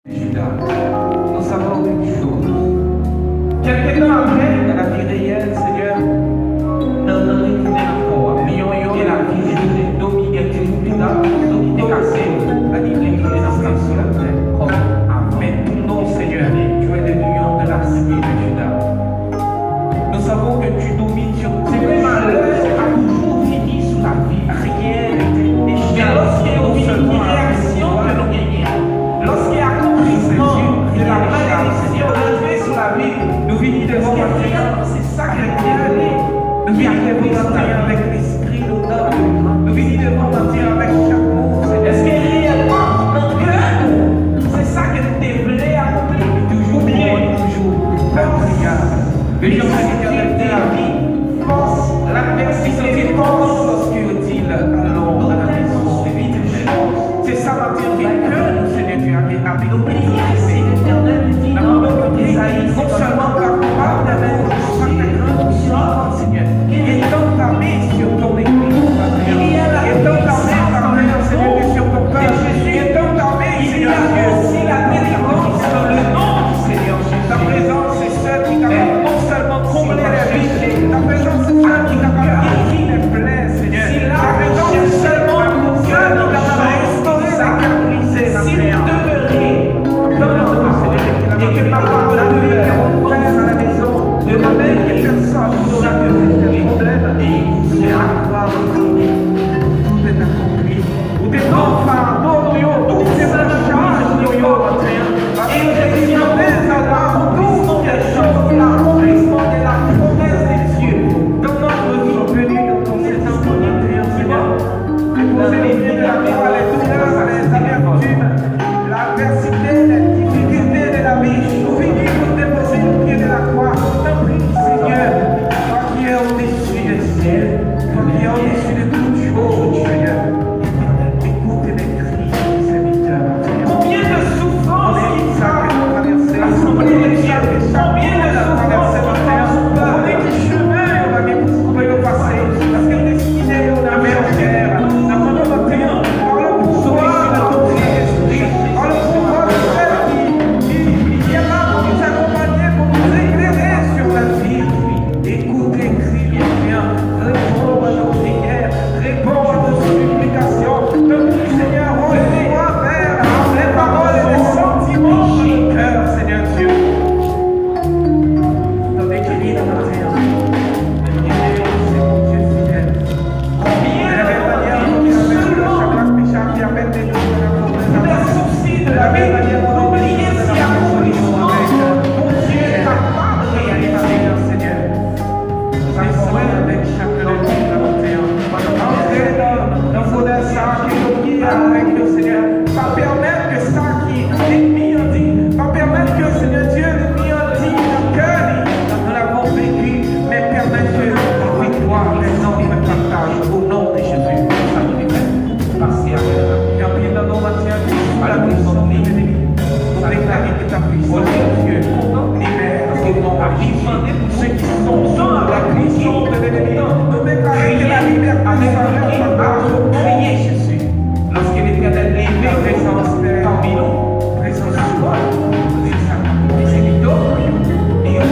Judas, nous savons une chose. Quelque temps après, dans la vie réelle, Seigneur, dans la vie de la vie dominée, dominée cassée, la vie de l'enfant sur la terre. Mais ton nom, Seigneur, tu es le lion de la cité de Judas. Nous savons que tu domines sur tous les malheurs, a toujours fini sous la vie. Rien n'était échoué. Lorsqu'il y a une réaction que nous gagnons, lorsqu'il y a accomplissement de la malédiction entrée sur la vie, nous venons devant maintenant, c'est ça qui est allé. Nous venons devant maintenant avec l'esprit d'odeur. Nous venons devant maintenant avec chapeau. Est-ce que réellement, notre cœur, c'est ça que tu voulais accomplir? Toujours bien, toujours. Mais je prie de la vie, force, l'adversité, force lorsque allons dans la maison de vie de Dieu. C'est ça ma théorie que Seigneur tu as avec nos prières, c'est l'éternel dit, non seulement par la parole, mais par ta grande puissance, Seigneur. Étends ta main sur ton église, étends ta main, Seigneur, sur ton peuple, étends ta main, Seigneur, si la délivrance dans le nom du Seigneur, ta présence c'est celle qui t'a non seulement comblé les vies, ta présence c'est celle qui t'a guéri les plaies, Seigneur. Ta présence c'est seulement pour ceux qui t'a restauré sa capacité, si vous demeurez dans notre Seigneur, et que ma parole a donné mon frère à la maison, de la même que personne n'aura que des problèmes, et c'est à croire aujourd'hui, tout est accompli. Tout est enfin, tout est en charge, et je suis en train d'avoir tout quelque chose, l'accomplissement de la promesse de Dieu dans notre vie, venu dans ton Seigneur, Seigneur, et pour se livrer de la mort, les douleurs, les amertumes, l'adversité, les difficultés de la vie, nous venons nous déposer au pied de la croix. T'en prie, Seigneur, toi qui es au-dessus des cieux, toi qui es au-dessus de toutes choses, Seigneur, écoute mes cris, serviteurs. Combien de souffrances il a traversé l'assemblée de Dieu, combien de souffrances avec les chemins, on va bien pour passer, parce que destiné au la mer terre, la première matin, par le pouvoir de ton Saint-Esprit, par le pouvoir de Frère qui est là pour nous accompagner, pour nous éclairer sur la vie. Écoute les cris, bien, réponds à nos prières, réponds à nos supplications. Notre Seigneur, reviens vers les paroles et les sentiments de nos cœurs, Seigneur Dieu. Dans des cris dans la terre, c'est mon Dieu fidèle. Combien de manières qui amène des soucis de la vie, oubliez si accomplissement, mon Dieu est capable de réaliser, Seigneur. Nous avons avec chacun de nous, entrer dans vos desseins qui nous guident avec le Seigneur. Pas permettre que ça qui l'ennemi a dit, pas permettre que Seigneur Dieu, l'ennemi a dit, dans le cœur, nous l'avons vécu, mais permettre que la victoire, les hommes me partagent au nom de Jésus. Ça nous dit, merci à vous. Et en priant dans nos matières, à la puissance de l'ennemi, nous déclarer que ta puissance, Dieu, libère au nom de Jésus. Pour ceux qui sont dans la puissance de l'ennemi, nous déclarer que la liberté nous prier Jésus. Lorsque l'Éternel libère la présence parmi nous, présence de toi, c'est ça. Et c'est victoire. Et on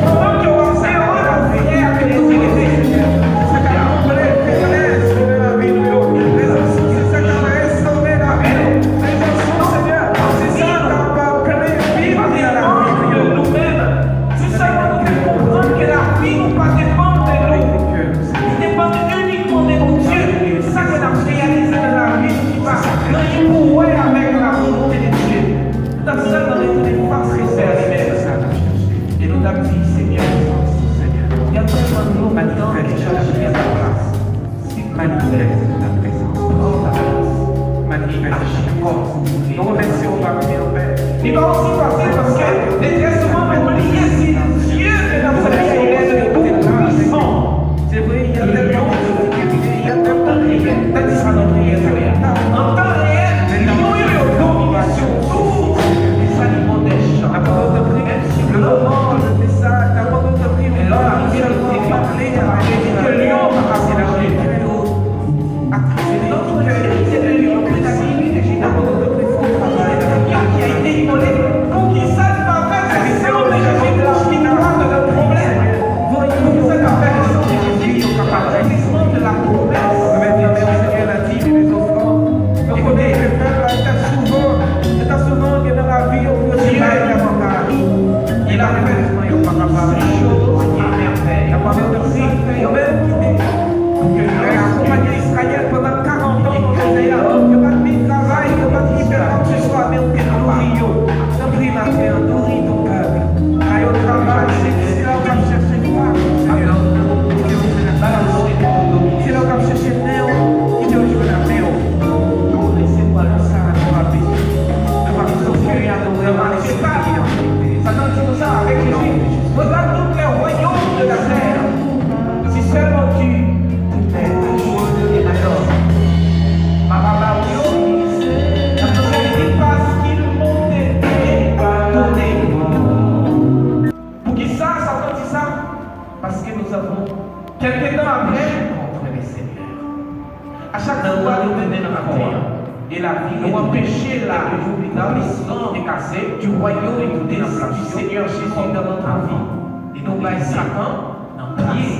pendant que on sait, on va prier avec les églises. C'est ça qui a comblé, sauvé la vie de l'eau. C'est ça qui a restauré la vie. Présence, Seigneur. C'est ça qui a permis de vivre la vie de nous-mêmes. C'est ça qui nous fait comprendre que la vie ne pas dépendre de nous. Il dépend uniquement de nous. Dieu. C'est ça que nous avons réalisé dans la vie qui va gagner pour avec la volonté de Dieu. Nous avons ça dans les forces réservées de ça. Et nous avons dit, Seigneur, il y a tellement de nous maintenant qui cherchent à ta place. Manifeste ta présence. Oh, ta place. Manifeste ta force. Nous remercions par le Père. Il va aussi passer parce que les très souvent oubliés si Dieu est dans sa vie, il est beaucoup puissant. C'est vrai, il y a tellement de difficultés, il y a tellement de prières. Peut-être ça dans prière, en temps réel, nous avons eu une domination sur les aliments des champs. La parole de prière, le moment de message, la parole de prière, et là, la prière est parlée à que Lyon va passer la vie. Notre cœur, c'est le lion précis, la parole de prière, il faut travailler. Et la vie nous empêcher l'accomplissement du royaume et du Seigneur Jésus dans notre vie. Et nous voyons Satan en pied.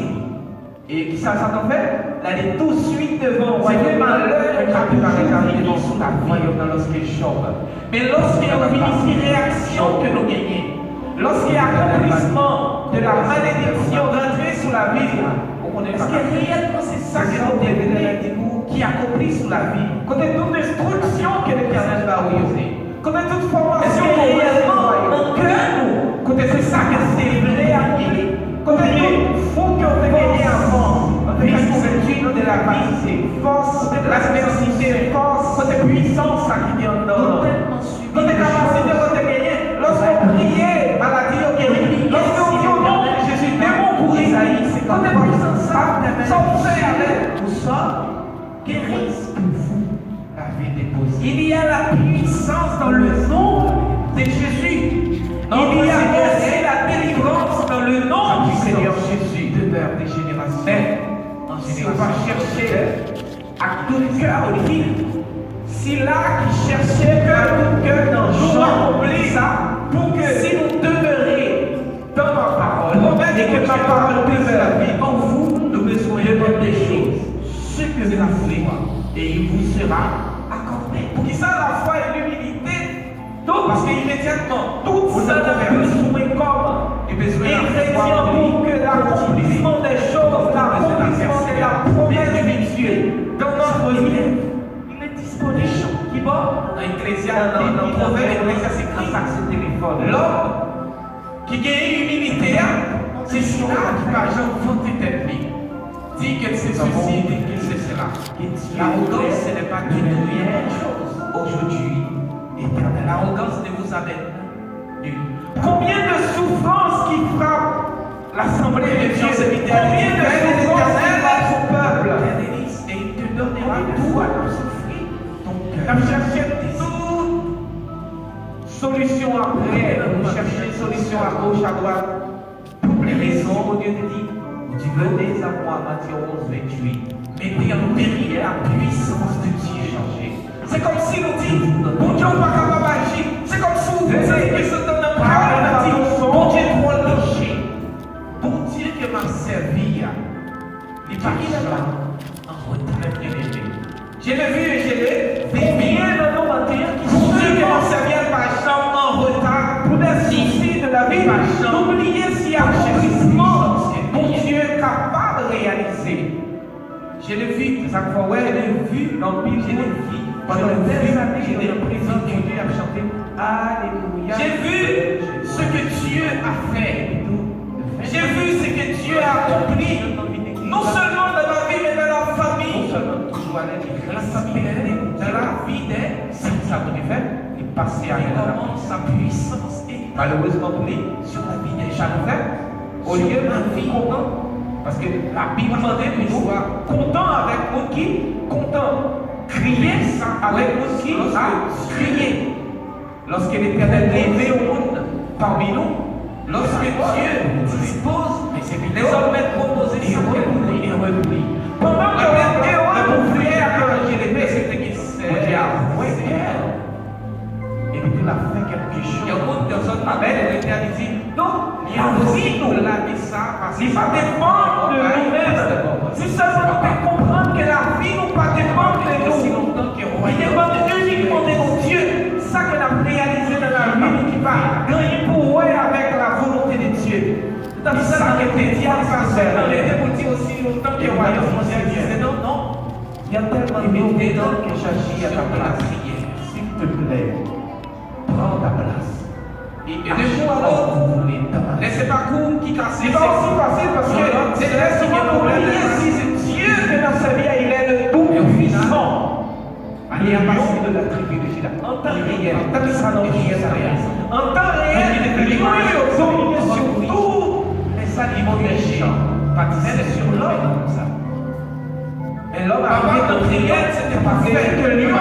Et qui ça Satan fait? Là, il est tout de suite devant le royaume. C'est malheur qui a préparé devant sous la royaume lorsqu'il chante. Mais lorsqu'il y a une réaction que nous gagnons, lorsqu'il y a accomplissement de la malédiction d'entrer sous la vie, parce que réellement c'est ça que nous devons qui accomplit sous la vie. Côté toute destruction que l'Éternel va oser. Côté toute formation réellement dans cœur nous. Côté c'est ça que c'est vrai à lui. Côté nous, faut qu'on te gagne avant. L'ouverture de la vie, force, l'adversité, force, côté puissance qui vient en nous. Côté capacité de te gagner. Lorsqu'on prie, maladie au guéri. Lorsqu'on dit au nom de Jésus, démon pour Isaïe, c'est côté puissance, sans faire avec tout ça. Guérisse pour vous la vie déposée. Il y a la puissance dans le nom de Jésus. Il y a aussi la délivrance dans le nom du Seigneur Jésus. Demeure des générations en génération. On va chercher à tout cœur aussi. Si là qui cherchait à tout cœur dans le champ, oublie ça pour que si nous demeurions dans ma parole et que ma parole demeure la vie en vous, nous besoin de des choses. Ce que vous voulez, et il vous sera accordé. Pour qui ça, la foi et l'humilité, parce qu'immédiatement, tout ça a besoin comme ingrédient pour que l'accomplissement des choses, l'accomplissement de la promesse de Dieu dans notre vie, il est disponible. Qui va dans l'Ecclésiaste, dans le proverbe, l'Ecclésiaste écrit ça, c'est téléphone. L'homme qui gagne humilité, c'est celui-là qui va jamais vanter tête vie. Dit que c'est ceci, dit que c'est cela. L'arrogance, ce n'est pas du tout une chose. Aujourd'hui, éternel, l'arrogance ne vous amène nulle. Combien de souffrances qui frappent l'assemblée de Dieu, combien de souffrances qui frappent son peuple. Et il te donnera tout à ton souffrir. Donc, chercher toute solution après, chercher une solution à gauche, à droite. Pour les raisons, mon Dieu te dit. Tu venez à moi, Matthieu 11, 28. Mettez en péril la puissance de Dieu changée. C'est comme si nous disions, bon Dieu, pas capable d'agir. C'est comme si vous disiez que c'est dans notre parole, on a dit, bon Dieu, trop léger. Bon Dieu que m'a servi, il pas là, en retrait de l'été. Je l'ai vu et je l'ai bien dans nos matières qui sont ceux qui m'a servi par chambre en retard pour des soucis de la vie. N'oubliez s'il y a accomplissement. Mon Dieu est capable de réaliser. Je l'ai vu, ça fois, ouais, je l'ai vu dans le Bible, je l'ai vu. Pendant des années, je l'ai présent, Dieu a chanté Alléluia. J'ai vu ce que Dieu a fait. J'ai vu ce que Dieu a accompli. Non seulement dans ma vie, mais dans la famille. Non seulement dans la famille, dans la vie des ça vous fait, il passait à comment sa puissance est malheureusement sur la vie des gens. Au lieu de vie content, parce que la Bible demandait que nous soyons contents avec nous qui content, crier ça avec nous qui a crié. Lorsque l'Éternel est levé au monde parmi nous, lorsque Dieu dispose, les hommes mettent proposé et repris. Pendant que les héros de prière quand je l'ai fait, c'était qu'il s'est et puis il a fait quelque chose. Il y a beaucoup de personnes avec l'Éternel dit non, il y a aussi nous l'a dit ça parce qu'il va dépendre de nous-mêmes. Si seulement nous comprendre que la vie nous pas dépendre de nous, il dépend uniquement de nos dieux. Ça que nous avons réalisé dans la vie qui va gagner pour eux avec la volonté de Dieu. C'est ça que les diables vont faire. Il était pour dire aussi longtemps que le royaume mondial disait non, non. Il y a tellement de dedans que j'agis à ta place. S'il te plaît, prends ta place. Et de vous alors, vous voulez laissez pas court qui casse. C'est pas aussi facile parce que c'est là qui vient pour si c'est Dieu que nous servir, il est le tout puissant. Il est à partir de la tribu de Juda. En temps réel, en temps réel, il y a sur tous les animaux méchants. Pâtissait sur l'homme comme ça. Et l'homme a prière, c'était pas fait que lui a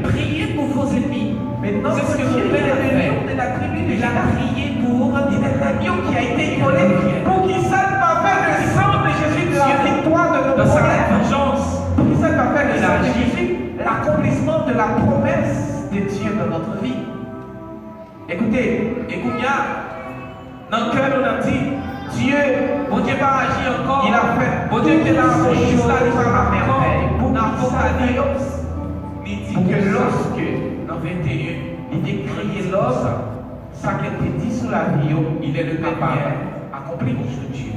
prier pour vos ennemis. Maintenant, c'est ce que mon père a fait. De la tribu, il a prié pour l'agneau qui a été immolé pour qu'il s'aille pas faire le sang de Jésus de la victoire de notre vengeance. Pour qu'il s'aille pas faire le sang de Jésus, l'accomplissement la promesse de Dieu dans notre vie. Écoutez, dans le cœur, on a dit, Dieu, bon Dieu va agir encore. Il a fait. Bon Dieu qui l'a fait, il va la merveille. Pour l'Apocalypse, il dit que lorsque, dans 21, il décrit l'homme, ça qui a été dit sur la vie, il est le capable d'accomplir ce Dieu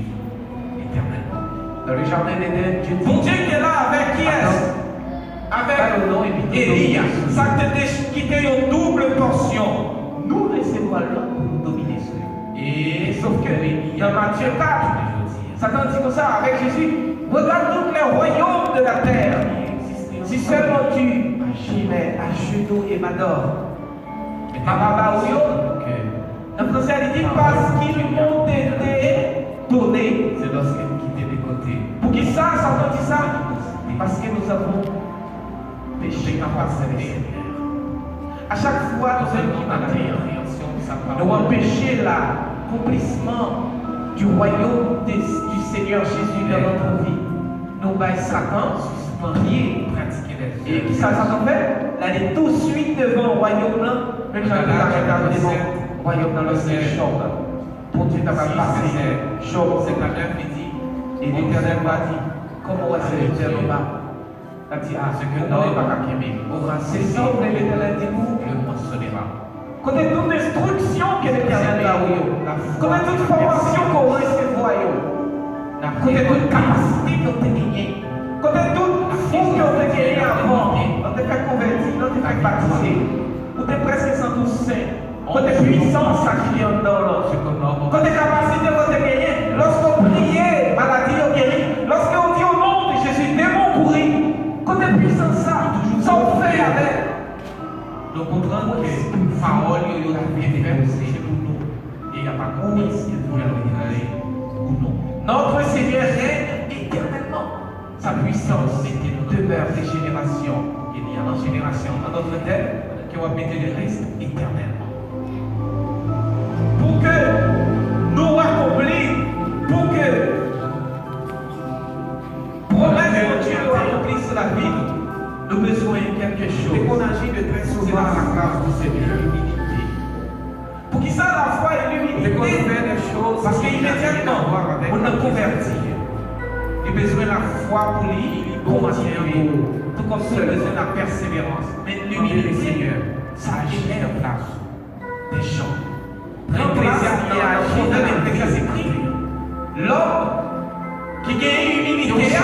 éternellement. Dans le jardin d'Éden, Dieu dit, bon Dieu qui est là avec qui est-ce? Avec Élie, ça qui était une double portion. Nous recevons l'homme pour nous dominer sur lui. Et sauf que dans Matthieu 4, Satan dit comme ça avec Jésus, regarde tous les royaumes de la terre. Si seulement tu agis à genoux et m'adores. Le français il dit parce qu'ils m'ont été donnés. C'est lorsqu'ils quittent les côtés. Pour qui ça, Satan dit ça? Parce que nous avons péché en face de l'extérieur. À chaque fois, nous avons empêché l'accomplissement du royaume du Seigneur Jésus dans notre vie. Nous baillons Satan, prier, pratiquer les œuvres. Et qui ça, Satan fait? Il allait tout de suite devant le royaume là. Même quand il a regardé devant le royaume dans le chambre. Pour Dieu, tu as passé chambre, c'est la même qui dit. Et l'Éternel m'a dit, comment est-ce que l'Éternel m'a dit, ah, ce que l'homme n'a pas qu'aimer. C'est ça, l'Éternel dit, vous le mentionnera. Côté toute destruction que l'Éternel a eu, côté toute formation qu'on recevra, côté toute capacité qu'on a gagnée, côté toute fou qu'on a gagné avant, on t'a fait convertir, on t'a fait baptiser, on t'a presque sans tout saint, côté puissance sacrée dans l'autre, côté capacité qu'on a gagné, lorsqu'on priait, maladie on guérit, lorsqu'on dit au nom de Jésus, démon pourri, côté puissance ça, ça on fait avec. Donc, comprendre que la parole est c'est pour nous. Et il n'y a pas de compromis pour ou non. Notre Seigneur règne éternellement. Sa puissance demeure des générations. Il y a dans génération, dans notre terre, qui va mettre le reste éternellement. Pour que nous accomplissions, pour que promesse de Dieu accomplisse la vie. Nous avons besoin de quelque chose. Et qu'on agit de très souvent à la grâce du Seigneur, l'humilité. Pour qu'il ça la foi et l'humilité, qu'on fait des choses parce qu'immédiatement, on a converti. Il a besoin de la foi pour lui continuer. Tout comme ça, il a besoin de la persévérance. Mais l'humilité, Seigneur, ça agit en place des gens. L'Ecclésiaste écrit. L'homme qui gagne l'humilité,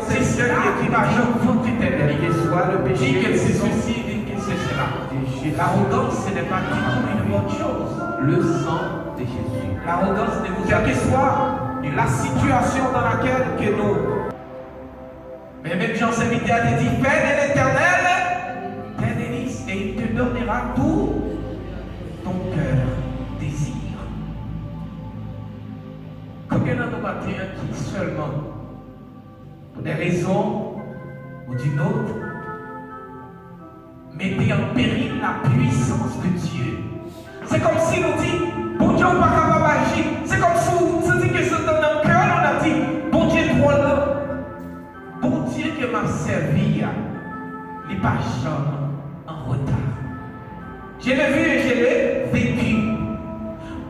c'est celui qui n'a jamais éternel. Il soit le péché, dit qu'elle se suicide, dit que c'est cela. L'arrogance, ce n'est pas du tout une bonne chose. Le sang de Jésus. L'arrogance ne vous quelle que soit la situation dans laquelle que nous. Mais même Jean s'invite à te dire, Père de l'Éternel, Père délice, et il te donnera tout ton cœur désire. Combien dans nos matins qui seulement, pour des raisons ou d'une autre, mettez en péril la puissance de Dieu. C'est comme si nous dit, bon Dieu, on ne peut pas agir. C'est comme si on dit que c'est dans le cœur, on a dit, bon Dieu, toi là. Bon Dieu qui m'a servi, il n'est pas jamais en retard. Je l'ai vu et je l'ai vécu.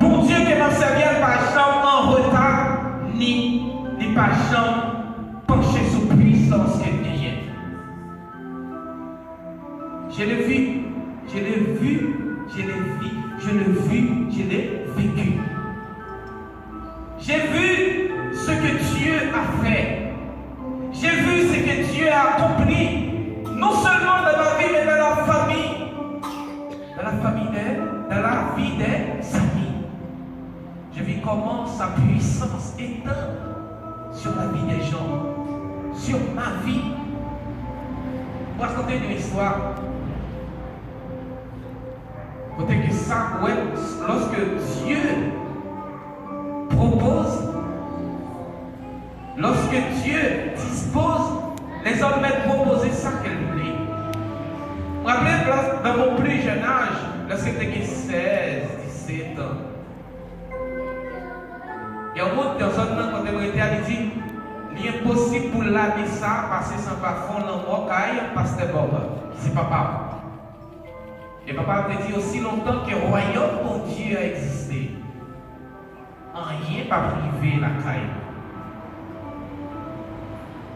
Bon Dieu qui m'a servi, il n'est pas jamais en retard, ni pas jamais penché sous puissance qu'il y a. Je l'ai vu, je l'ai vu, je l'ai vu, je l'ai vu, je l'ai vécu. J'ai vu ce que Dieu a fait. J'ai vu ce que Dieu a accompli. Non seulement dans ma vie, mais dans la famille. Dans la vie des amis. J'ai vu comment sa puissance éteint sur la vie des gens. Sur ma vie. Je vais raconter une histoire. Côté que ça, ouais, lorsque Dieu propose, lorsque Dieu dispose, les hommes mettent proposer ça qu'elle voulait. Vous vous rappelez, dans mon plus jeune âge, lorsque j'étais 16, 17 ans, il y a un autre personne quand elle était elle dit, il est impossible pour laver ça, passer sans pas fond dans mon caille, pasteur Bob, c'est papa. Et papa te dit aussi longtemps que le royaume de Dieu a existé. Rien pas privé la caille.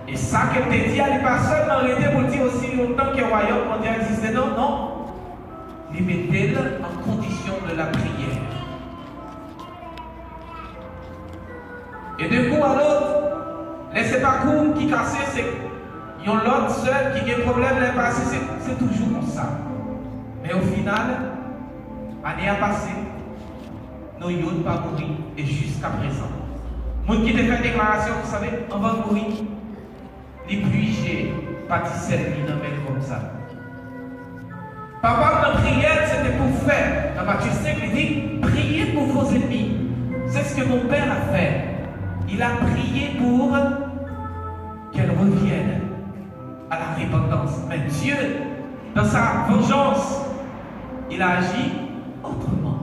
Et ça que te dit, elle n'est pas seule dans l'idée pour dire aussi longtemps que le royaume de Dieu a existé. Non, non. Il mettait en condition de la prière. Et de coup à l'autre, laissez pas court qui casse, c'est y a l'autre seul qui a un problème l'année passée, c'est toujours comme ça. Mais au final, l'année a passé, nous n'avons pas mourir et jusqu'à présent. Moun qui te fait déclaration, vous savez, on va mourir. Les pluies, pâtissent comme ça. Papa, dans la prière, c'était pour faire. Dans Matthieu 5, il dit, priez pour vos ennemis. C'est ce que mon père a fait. Il a prié pour qu'elle revienne à la repentance. Mais Dieu, dans sa vengeance, il a agi autrement.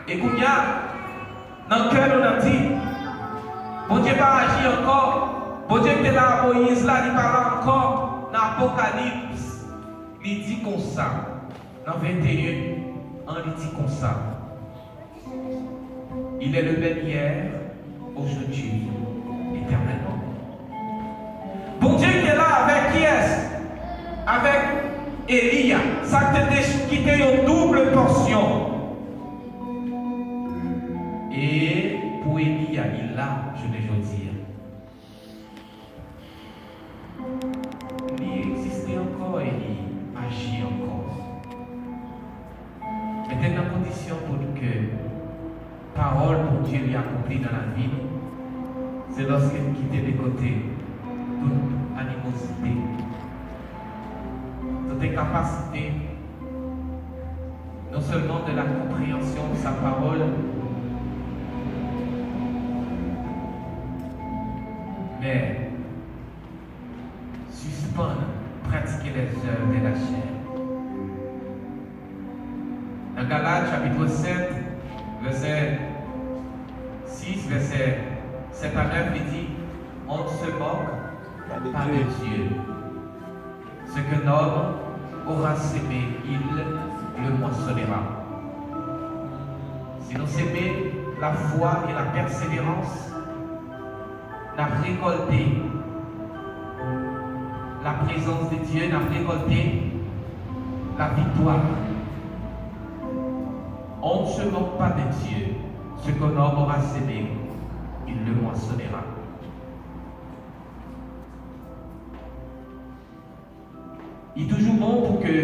Et quand il y a dans le cœur, on a dit, bon Dieu va agir encore. Bon Dieu était là, Moïse là, il parle encore dans l'Apocalypse. Il dit comme ça. Dans 21, il dit comme ça. Il est le même hier, aujourd'hui, éternellement. Bon Dieu était là avec qui est-ce? Avec Élia. Ça qui était une double portion. Et pour Élia, il l'a, je vais le dire. Il existait encore et il agit encore. Mais c'est la condition pour que parole pour Dieu lui accomplie dans la vie, c'est lorsqu'il quitte de côté toute animosité, toute incapacité, non seulement de la compréhension de sa parole, mais suspendre, pratiquer les œuvres de la chair. Dans Galates chapitre 7, verset 6, verset 7 à 9, il dit, on ne se moque pas de Dieu. Ce qu'un homme aura sémé, il le moissonnera. Si nous sémons la foi et la persévérance, n'a récolté la présence de Dieu, n'a récolté la victoire. On ne se moque pas de Dieu. Ce qu'un homme aura sémé, il le moissonnera. Il est toujours bon pour que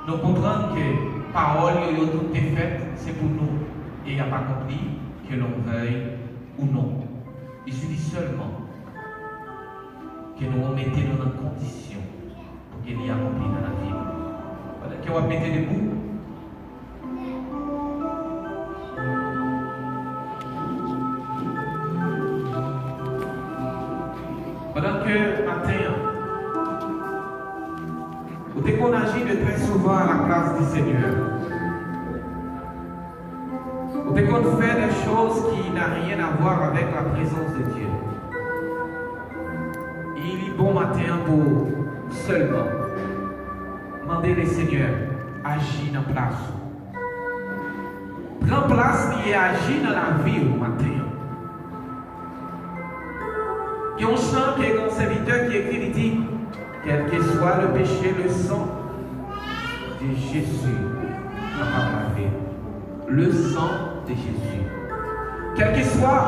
nous comprenions que parole et tout est faite, c'est pour nous. Et il n'y a pas compris que l'on veuille ou non. Il suffit seulement que nous remettions dans une condition pour qu'il y ait accompli dans la vie. Pendant que vous mettez debout, pendant que matin, vous êtes qu'on agit de très souvent à la place du Seigneur. Vous êtes qu'on fait des choses qui n'ont rien à voir avec la présence de Dieu. Il est bon matin pour seulement demander le Seigneur agir dans la place. Prends place et agir dans la vie au matin. Et on sent qu'il y a un serviteur qui écrit, il dit, quel que soit le péché, le sang de Jésus va laver. Le sang de Jésus. Quelle que soit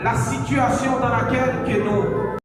la situation dans laquelle que nous